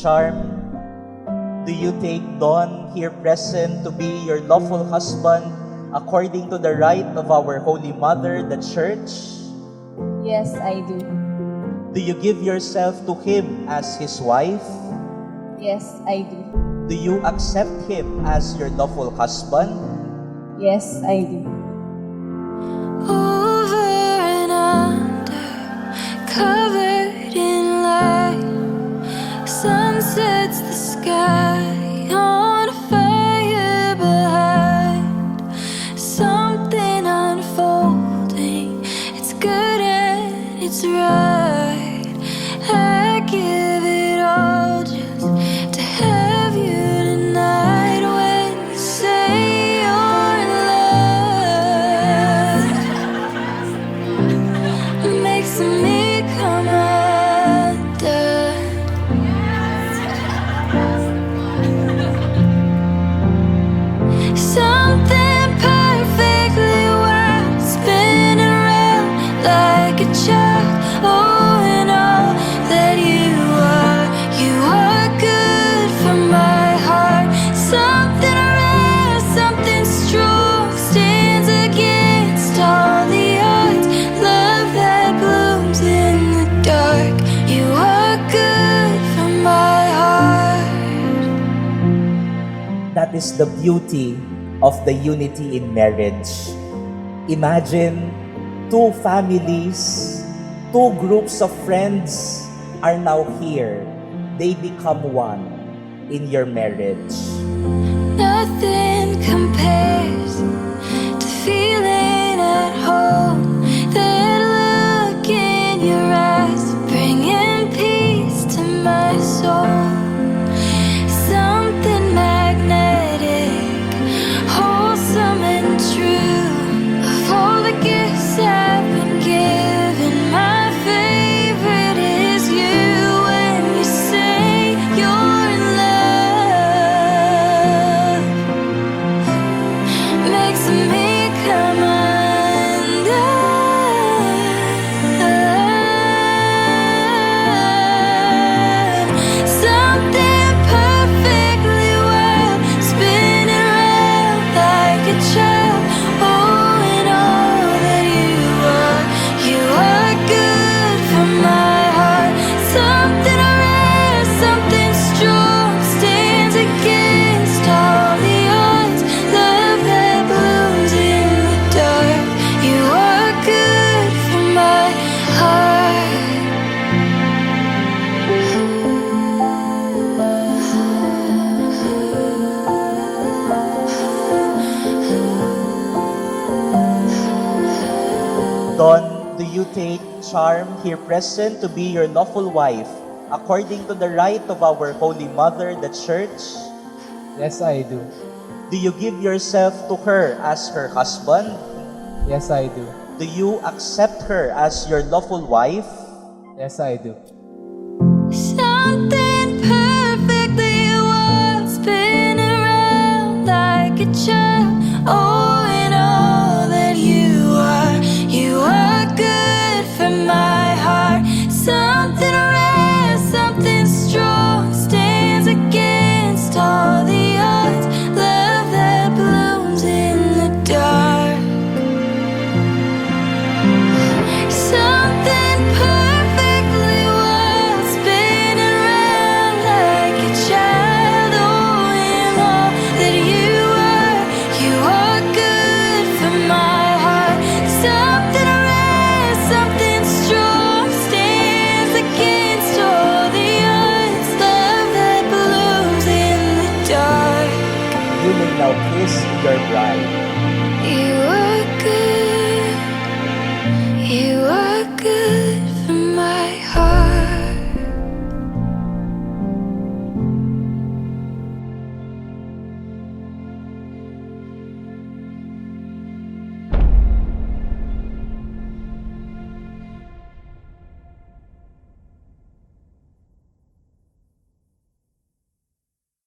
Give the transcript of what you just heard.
Charm, do you take Don here present to be your lawful husband according to the rite of our Holy Mother, the Church? Yes, I do. Do you give yourself to him as his wife? Yes, I do. Do you accept him as your lawful husband? Yes, I do. Over and under, covered in light, sun sets the sky on fire behind. Something unfolding, it's good and it's right. I give it all just to have you tonight. When you say your love makes me come undone. Something perfectly wild, spinning around like a child. Oh, and all that you are good for my heart. Something rare, something strong, stands against all the odds. Love that blooms in the dark. You are good for my heart. That is the beauty of the unity in marriage. Imagine two families, two groups of friends are now here. They become one in your marriage. Nothing compares to feeling at home. That look in your eyes, bringing peace to my soul. Something magnetic, wholesome and true. Of all the gifts I've been given, my favorite is you. When you say your love makes me come undone. Something perfectly wild, spinning around like a child. Oh, and all that you are good for my heart. Something rare, something strong, stands against all the odds. Love that blooms in the dark. You are good for my heart. Don, do you take Charm here present to be your lawful wife according to the rite of our Holy Mother, the Church? Yes, I do. Do you give yourself to her as her husband? Yes, I do. Do you accept her as your lawful wife? Yes, I do. Something perfectly wild, spinning around like a child. Oh, and all that you are good for my heart. Something rare, something strong, stands against all the odds. Love that blooms in the dark. Something perfectly wild, spinning around like a child. Oh, and all that you are good for my heart. Something rare, something strong, stands against all the odds. Love that blooms in the dark. You may now kiss your bride. You are